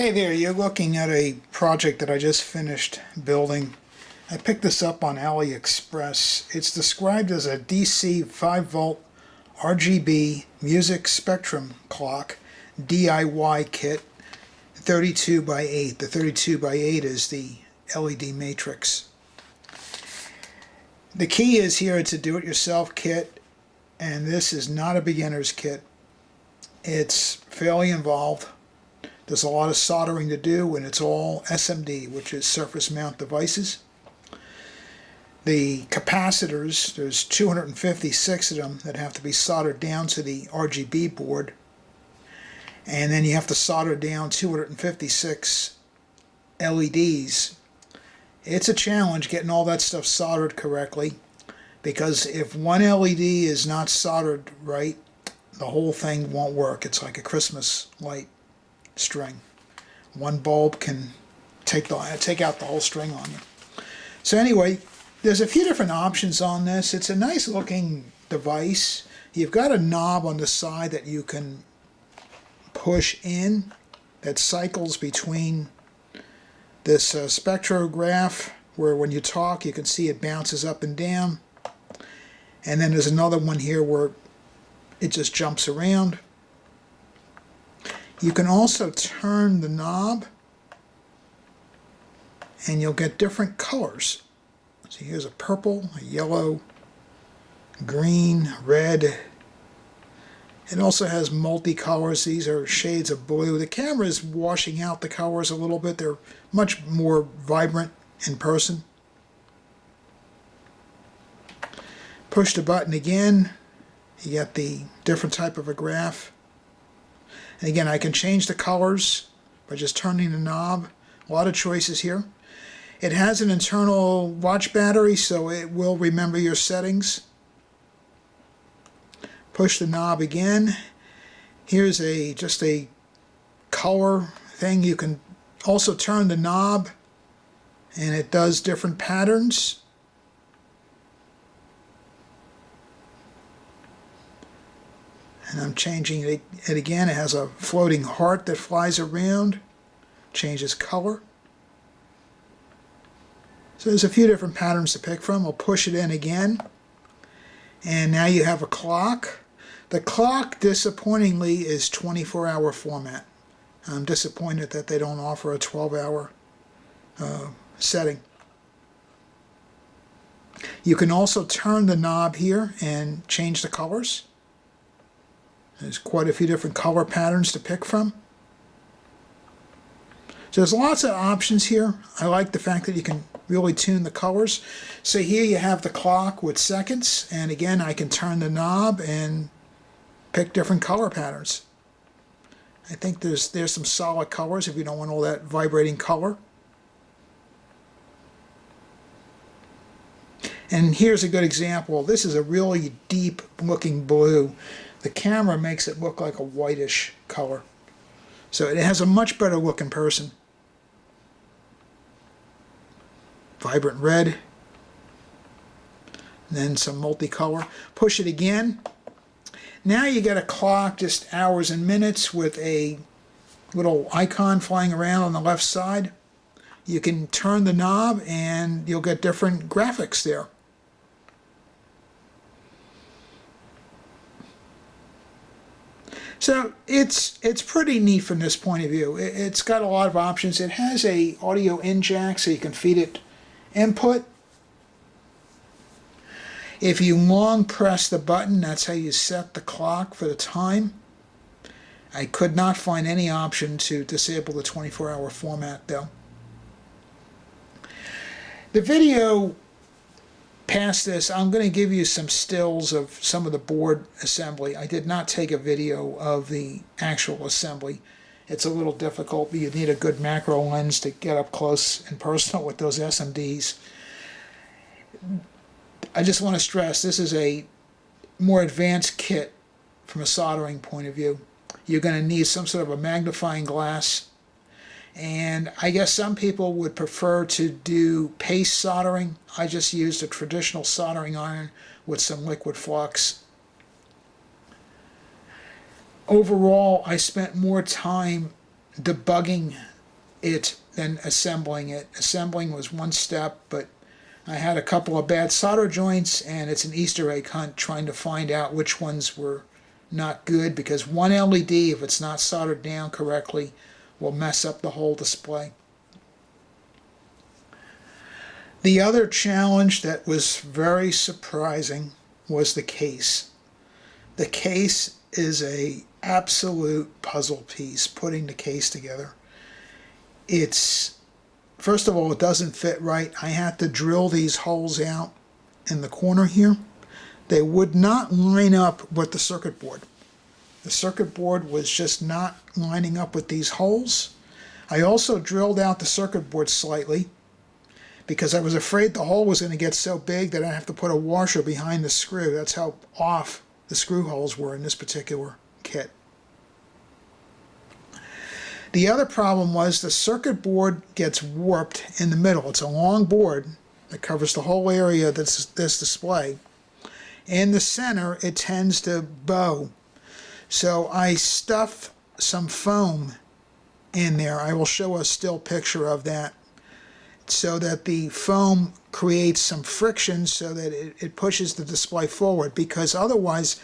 Hey there, you're looking at a project that I just finished building. I picked this up on Aliexpress. It's described as a DC 5-volt RGB music spectrum clock DIY kit 32 by 8. The 32 by 8 is the LED matrix. The key is here it's a do-it-yourself kit, and this is not a beginner's kit. It's fairly involved. There's a lot of soldering to do, and it's all SMD, which is surface mount devices. The capacitors, there's 256 of them that have to be soldered down to the RGB board. And then you have to solder down 256 LEDs. It's a challenge getting all that stuff soldered correctly, because if one LED is not soldered right, the whole thing won't work. It's like a Christmas light string. One bulb can take out the whole string on you. So anyway, there's a few different options on this. It's a nice looking device. You've got a knob on the side that you can push in that cycles between this spectrograph, where when you talk you can see it bounces up and down, and then there's another one here where it just jumps around. You can also turn the knob and you'll get different colors. So here's a purple, a yellow, green, red. It also has multicolors. These are shades of blue. The camera is washing out the colors a little bit. They're much more vibrant in person. Push the button again. You get the different type of a graph. And again, I can change the colors by just turning the knob. A lot of choices here. It has an internal watch battery, so it will remember your settings. Push the knob again. Here's just a color thing. You can also turn the knob and it does different patterns. And I'm changing it again. It has a floating heart that flies around, changes color. So there's a few different patterns to pick from. I'll push it in again. And now you have a clock. The clock, disappointingly, is 24-hour format. I'm disappointed that they don't offer a 12-hour setting. You can also turn the knob here and change the colors. There's quite a few different color patterns to pick from. So there's lots of options here. I like the fact that you can really tune the colors. So here you have the clock with seconds, and again I can turn the knob and pick different color patterns. I think there's some solid colors if you don't want all that vibrating color. And here's a good example. This is a really deep looking blue. The camera makes it look like a whitish color. So it has a much better look in person. Vibrant red. And then some multicolor. Push it again. Now you get a clock, just hours and minutes, with a little icon flying around on the left side. You can turn the knob and you'll get different graphics there. So it's pretty neat from this point of view. It's got a lot of options. It has a audio in jack, so you can feed it input. If you long press the button, that's how you set the clock for the time. I could not find any option to disable the 24-hour format though. The video past this, I'm going to give you some stills of some of the board assembly. I did not take a video of the actual assembly. It's a little difficult, but you need a good macro lens to get up close and personal with those SMDs. I just want to stress, this is a more advanced kit from a soldering point of view. You're going to need some sort of a magnifying glass. And I guess some people would prefer to do paste soldering. I just used a traditional soldering iron with some liquid flux. Overall, I spent more time debugging it than assembling it. Assembling was one step, but I had a couple of bad solder joints, and it's an Easter egg hunt trying to find out which ones were not good, because one LED, if it's not soldered down correctly, will mess up the whole display. The other challenge that was very surprising was the case. The case is a absolute puzzle piece, putting the case together. It's, first of all, it doesn't fit right. I had to drill these holes out in the corner here. They would not line up with the circuit board. The circuit board was just not lining up with these holes. I also drilled out the circuit board slightly because I was afraid the hole was going to get so big that I'd have to put a washer behind the screw. That's how off the screw holes were in this particular kit. The other problem was the circuit board gets warped in the middle. It's a long board that covers the whole area of this display. In the center, it tends to bow. So I stuff some foam in there. I will show a still picture of that, so that the foam creates some friction so that it pushes the display forward, because otherwise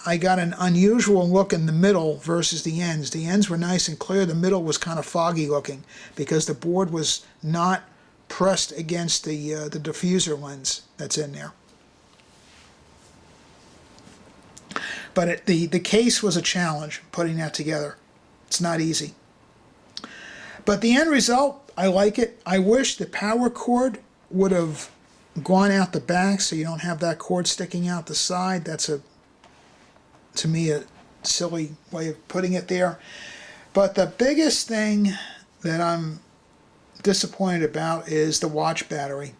I got an unusual look in the middle versus the ends. The ends were nice and clear. The middle was kind of foggy looking because the board was not pressed against the diffuser lens that's in there. But the case was a challenge, putting that together. It's not easy. But the end result, I like it. I wish the power cord would have gone out the back so you don't have that cord sticking out the side. That's, to me, a silly way of putting it there. But the biggest thing that I'm disappointed about is the watch battery.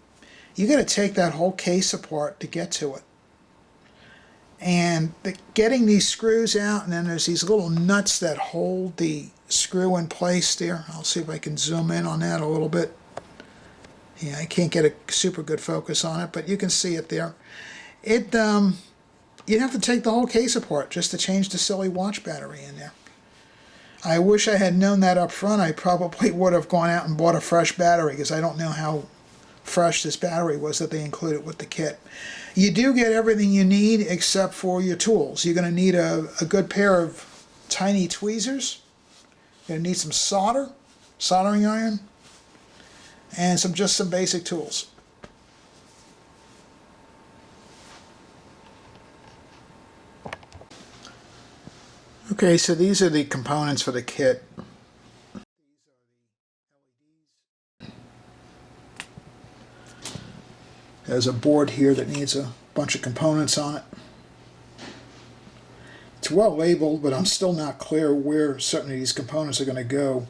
You got to take that whole case apart to get to it. And getting these screws out, and then there's these little nuts that hold the screw in place there. I'll see if I can zoom in on that a little bit. Yeah, I can't get a super good focus on it, but you can see it there. You'd have to take the whole case apart just to change the silly watch battery in there. I wish I had known that up front. I probably would have gone out and bought a fresh battery, because I don't know how fresh this battery was that they included with the kit. You do get everything you need except for your tools. You're going to need a good pair of tiny tweezers. You're going to need some soldering iron, and just some basic tools. Okay, so these are the components for the kit. There's a board here that needs a bunch of components on it. It's well labeled, but I'm still not clear where certain of these components are going to go.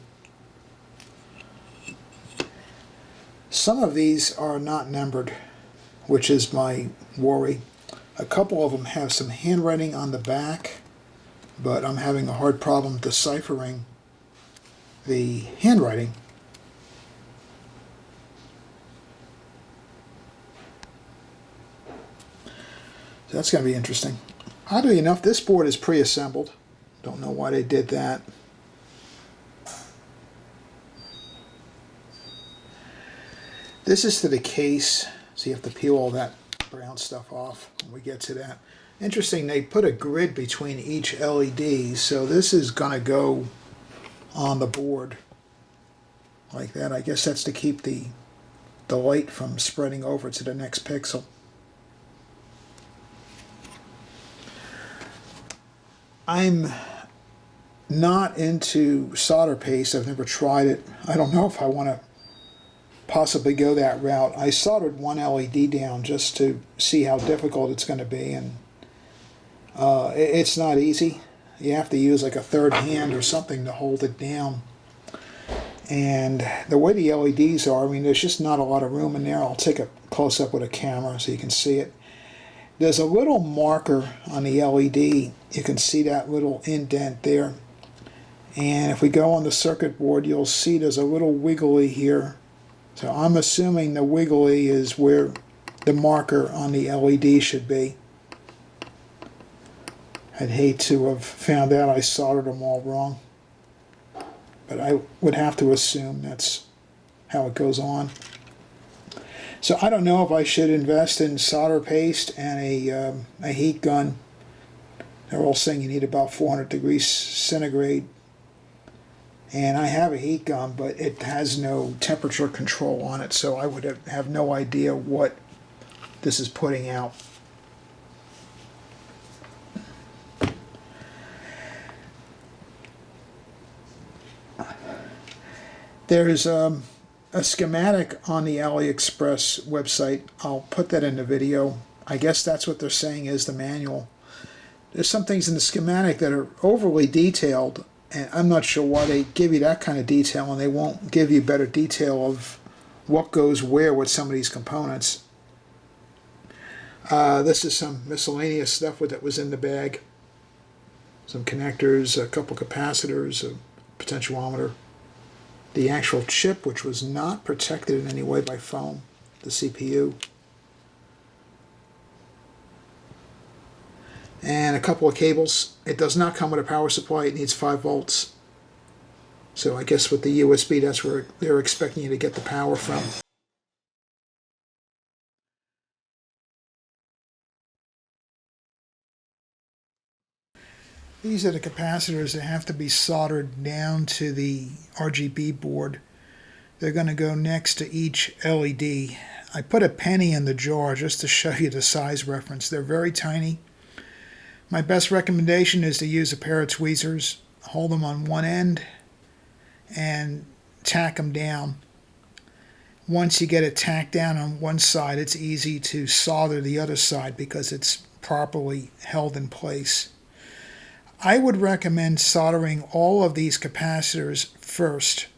Some of these are not numbered, which is my worry. A couple of them have some handwriting on the back, but I'm having a hard problem deciphering the handwriting. So that's going to be interesting. Oddly enough, this board is pre-assembled. Don't know why they did that. This is to the case, so you have to peel all that brown stuff off when we get to that. Interesting, they put a grid between each LED, so this is going to go on the board like that. I guess that's to keep the light from spreading over to the next pixel. I'm not into solder paste. I've never tried it. I don't know if I want to possibly go that route. I soldered one LED down just to see how difficult it's going to be, and it's not easy. You have to use like a third hand or something to hold it down. And the way the LEDs are, I mean, there's just not a lot of room in there. I'll take a close-up with a camera so you can see it. There's a little marker on the LED. You can see that little indent there. And if we go on the circuit board, you'll see there's a little wiggly here. So I'm assuming the wiggly is where the marker on the LED should be. I'd hate to have found out I soldered them all wrong. but I would have to assume that's how it goes on. So I don't know if I should invest in solder paste and a heat gun. They're all saying you need about 400 degrees centigrade. And I have a heat gun, but it has no temperature control on it, so I would have no idea what this is putting out. There's a schematic on the Aliexpress website. I'll put that in the video. I guess that's what they're saying is the manual. There's some things in the schematic that are overly detailed, and I'm not sure why they give you that kind of detail and they won't give you better detail of what goes where with some of these components. This is some miscellaneous stuff that was in the bag. Some connectors, a couple capacitors, a potentiometer. The actual chip, which was not protected in any way by foam, the CPU. And a couple of cables. It does not come with a power supply. It needs 5 volts. So I guess with the USB, that's where they're expecting you to get the power from. These are the capacitors that have to be soldered down to the RGB board. They're going to go next to each LED. I put a penny in the jar just to show you the size reference. They're very tiny. My best recommendation is to use a pair of tweezers, hold them on one end, and tack them down. Once you get it tacked down on one side, it's easy to solder the other side because it's properly held in place. I would recommend soldering all of these capacitors first.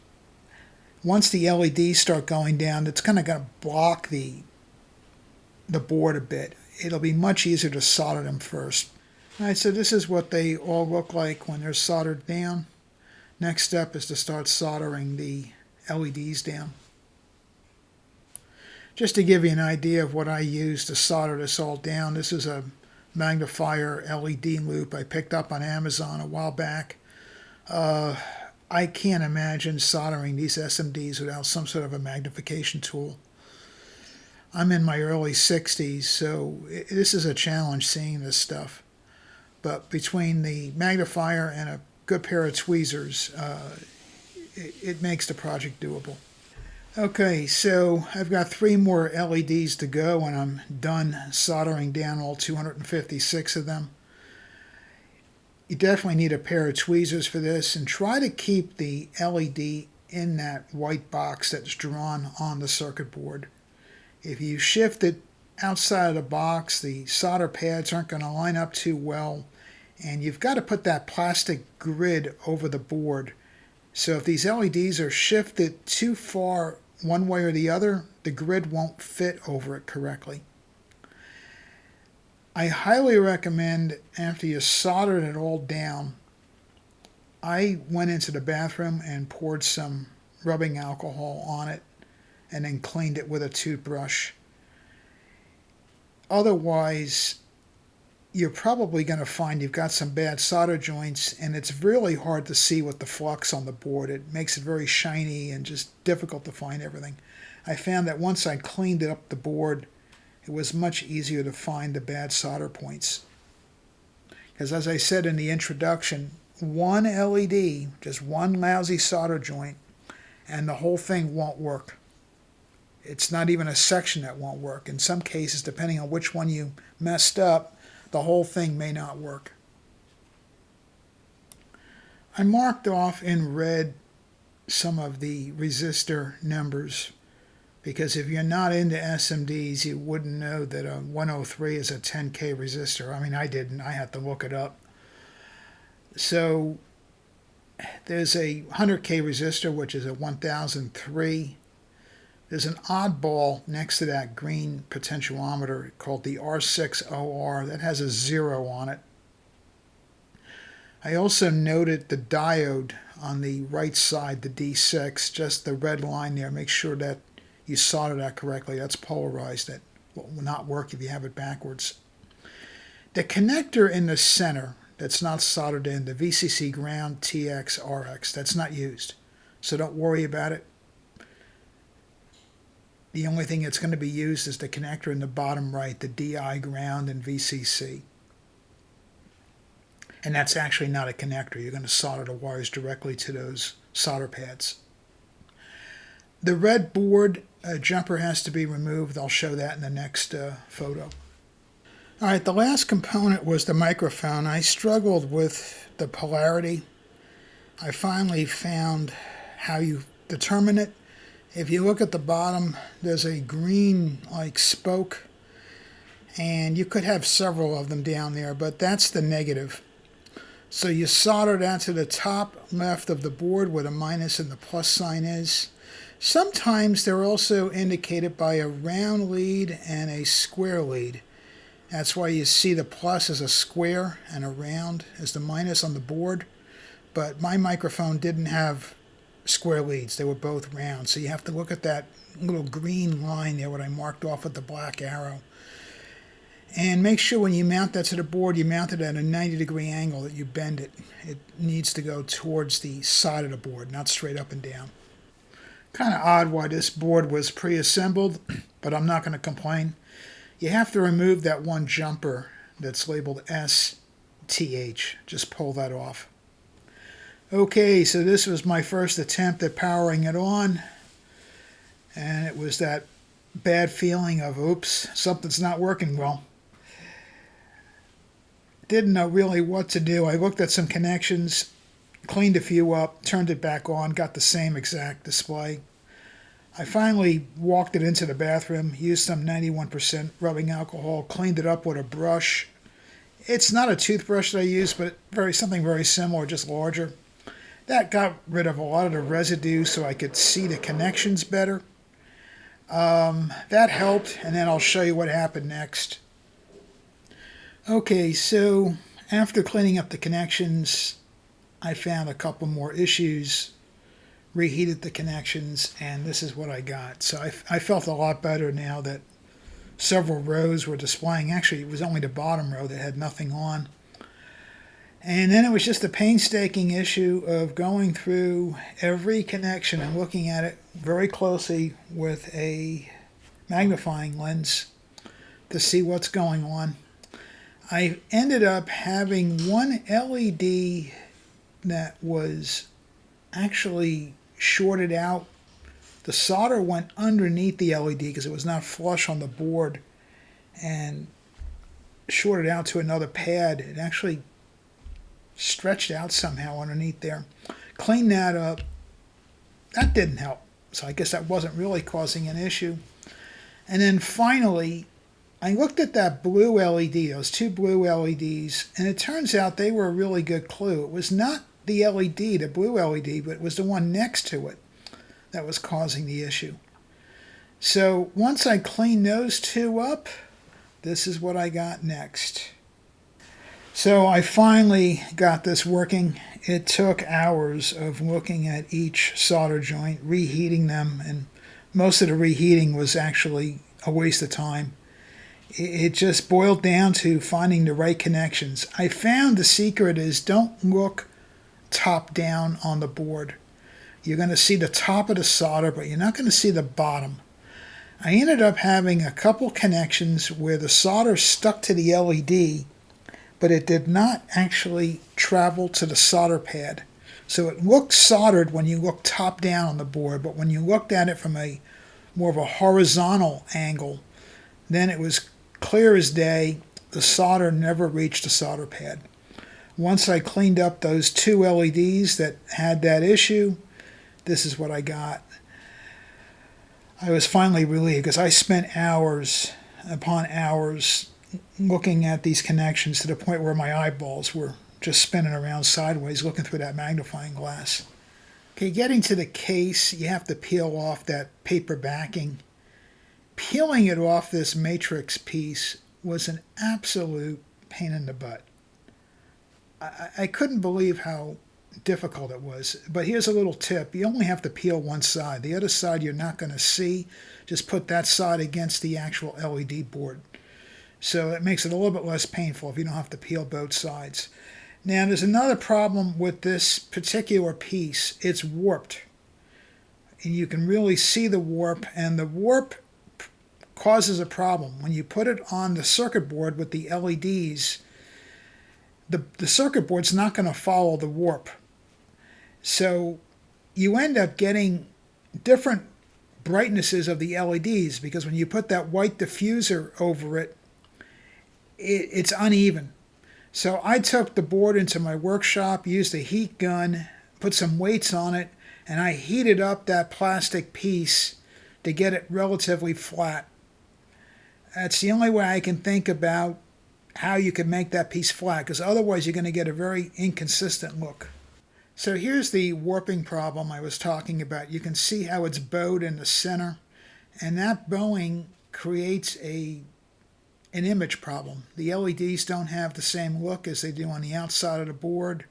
Once the LEDs start going down, it's kind of going to block the board a bit. It'll be much easier to solder them first. Alright, so this is what they all look like when they're soldered down. Next step is to start soldering the LEDs down. Just to give you an idea of what I use to solder this all down, this is a magnifier LED loop I picked up on Amazon a while back. I can't imagine soldering these SMDs without some sort of a magnification tool. I'm in my early 60s, so this is a challenge seeing this stuff. But between the magnifier and a good pair of tweezers, it makes the project doable. Okay, so I've got 3 more LEDs to go and I'm done soldering down all 256 of them. You definitely need a pair of tweezers for this, and try to keep the LED in that white box that's drawn on the circuit board. If you shift it outside of the box, the solder pads aren't going to line up too well, and you've got to put that plastic grid over the board. So if these LEDs are shifted too far one way or the other, the grid won't fit over it correctly. I highly recommend, after you soldered it all down, I went into the bathroom and poured some rubbing alcohol on it and then cleaned it with a toothbrush. Otherwise, you're probably going to find you've got some bad solder joints, and it's really hard to see with the flux on the board. It makes it very shiny and just difficult to find everything. I found that once I cleaned it up the board, it was much easier to find the bad solder points. Because as I said in the introduction, one LED, just one lousy solder joint, and the whole thing won't work. It's not even a section that won't work. In some cases, depending on which one you messed up, the whole thing may not work. I marked off in red some of the resistor numbers, because if you're not into SMDs, you wouldn't know that a 103 is a 10K resistor. I mean, I didn't. I had to look it up. So there's a 100K resistor, which is a 1003. There's an oddball next to that green potentiometer called the R6OR that has a 0 on it. I also noted the diode on the right side, the D6, just the red line there. Make sure that you solder that correctly. That's polarized. That will not work if you have it backwards. The connector in the center that's not soldered in, the VCC ground TX RX, that's not used. so don't worry about it. The only thing that's going to be used is the connector in the bottom right, the DI, ground, and VCC. And that's actually not a connector. You're going to solder the wires directly to those solder pads. The red board jumper has to be removed. I'll show that in the next photo. All right, the last component was the microphone. I struggled with the polarity. I finally found how you determine it. If you look at the bottom, there's a green like spoke, and you could have several of them down there, but that's the negative. So you solder that to the top left of the board where the minus and the plus sign is. Sometimes they're also indicated by a round lead and a square lead. That's why you see the plus as a square and a round as the minus on the board. But my microphone didn't have square leads. They were both round. So you have to look at that little green line there, what I marked off with the black arrow. And make sure when you mount that to the board, you mount it at a 90-degree angle, that you bend it. It needs to go towards the side of the board, not straight up and down. Kind of odd why this board was pre-assembled, but I'm not going to complain. You have to remove that one jumper that's labeled STH. Just pull that off. Okay, so this was my first attempt at powering it on, and it was that bad feeling of, oops, something's not working well. Didn't know really what to do. I looked at some connections, cleaned a few up, turned it back on, got the same exact display. I finally walked it into the bathroom, used some 91% rubbing alcohol, cleaned it up with a brush. It's not a toothbrush that I use, but something very similar, just larger. That got rid of a lot of the residue so I could see the connections better. That helped, and then I'll show you what happened next. Okay, so after cleaning up the connections, I found a couple more issues, reheated the connections, and this is what I got. So I felt a lot better now that several rows were displaying. Actually, it was only the bottom row that had nothing on. And then it was just a painstaking issue of going through every connection and looking at it very closely with a magnifying lens to see what's going on. I ended up having one LED that was actually shorted out. The solder went underneath the LED because it was not flush on the board and shorted out to another pad. It actually stretched out somehow underneath there. Cleaned that up. That didn't help. So I guess that wasn't really causing an issue. And then finally, I looked at that blue LED, those two blue LEDs, and it turns out they were a really good clue. It was not the LED, the blue LED, but it was the one next to it that was causing the issue. So once I cleaned those two up, this is what I got next. So I finally got this working. It took hours of looking at each solder joint, reheating them, and most of the reheating was actually a waste of time. It just boiled down to finding the right connections. I found the secret is don't look top down on the board. You're going to see the top of the solder, but you're not going to see the bottom. I ended up having a couple connections where the solder stuck to the LED, but it did not actually travel to the solder pad. So it looked soldered when you looked top down on the board, but when you looked at it from a more of a horizontal angle, then it was clear as day. The solder never reached the solder pad. Once I cleaned up those two LEDs that had that issue, this is what I got. I was finally relieved because I spent hours upon hours looking at these connections to the point where my eyeballs were just spinning around sideways looking through that magnifying glass. Okay, getting to the case, you have to peel off that paper backing. Peeling it off this matrix piece was an absolute pain in the butt. I couldn't believe how difficult it was. But here's a little tip. You only have to peel one side. The other side you're not going to see. Just put that side against the actual LED board. So it makes it a little bit less painful if you don't have to peel both sides. Now there's another problem with this particular piece. It's warped. and you can really see the warp, and the warp causes a problem. When you put it on the circuit board with the LEDs, the circuit board's not going to follow the warp. So you end up getting different brightnesses of the LEDs, because when you put that white diffuser over it, it's uneven. So I took the board into my workshop, used a heat gun, put some weights on it, and I heated up that plastic piece to get it relatively flat. That's the only way I can think about how you can make that piece flat, because otherwise you're going to get a very inconsistent look. So here's the warping problem I was talking about. You can see how it's bowed in the center, and that bowing creates an image problem. The LEDs don't have the same look as they do on the outside of the board,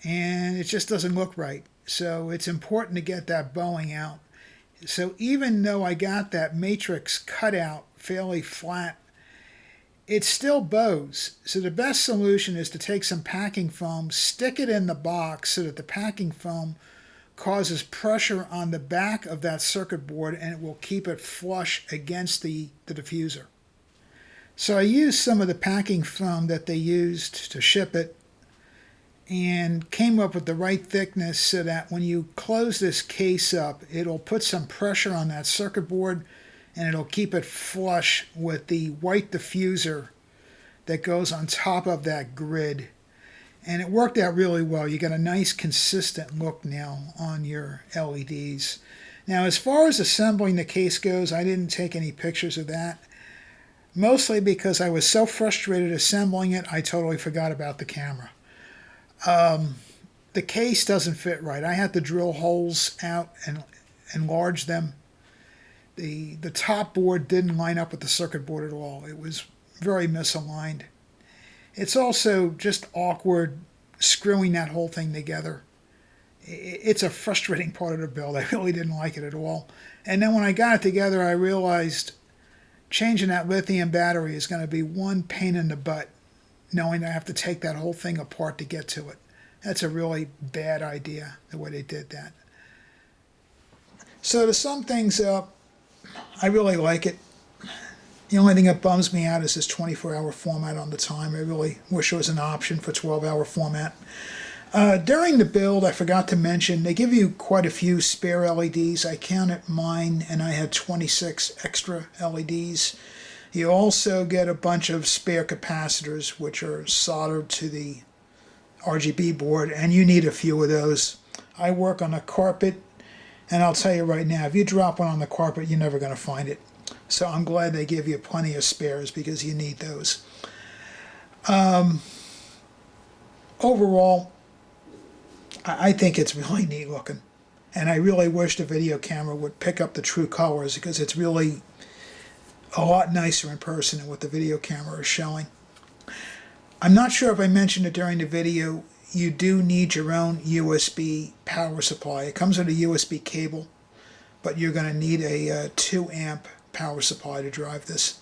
and it just doesn't look right. So it's important to get that bowing out. So even though I got that matrix cut out fairly flat, it still bows. So the best solution is to take some packing foam, stick it in the box so that the packing foam causes pressure on the back of that circuit board, and it will keep it flush against the diffuser. So I used some of the packing foam that they used to ship it and came up with the right thickness so that when you close this case up, it'll put some pressure on that circuit board, and it'll keep it flush with the white diffuser that goes on top of that grid. And it worked out really well. You got a nice consistent look now on your LEDs. Now, as far as assembling the case goes, I didn't take any pictures of that, mostly because I was so frustrated assembling it, I totally forgot about the camera. The case doesn't fit right. I had to drill holes out and enlarge them. The top board didn't line up with the circuit board at all. It was very misaligned. It's also just awkward screwing that whole thing together. It's a frustrating part of the build. I really didn't like it at all. And then when I got it together, I realized changing that lithium battery is going to be one pain in the butt, knowing I have to take that whole thing apart to get to it. That's a really bad idea, the way they did that. So to sum things up, I really like it. The only thing that bums me out is this 24-hour format on the time. I really wish there was an option for 12-hour format. During the build, I forgot to mention, they give you quite a few spare LEDs. I counted mine, and I had 26 extra LEDs. You also get a bunch of spare capacitors, which are soldered to the RGB board, and you need a few of those. I work on a carpet, and I'll tell you right now, if you drop one on the carpet, you're never going to find it. So I'm glad they give you plenty of spares, because you need those. Overall, I think it's really neat looking, and I really wish the video camera would pick up the true colors, because it's really a lot nicer in person than what the video camera is showing. I'm not sure if I mentioned it during the video. You do need your own USB power supply. It comes with a USB cable, but you're going to need a 2 amp power supply to drive this.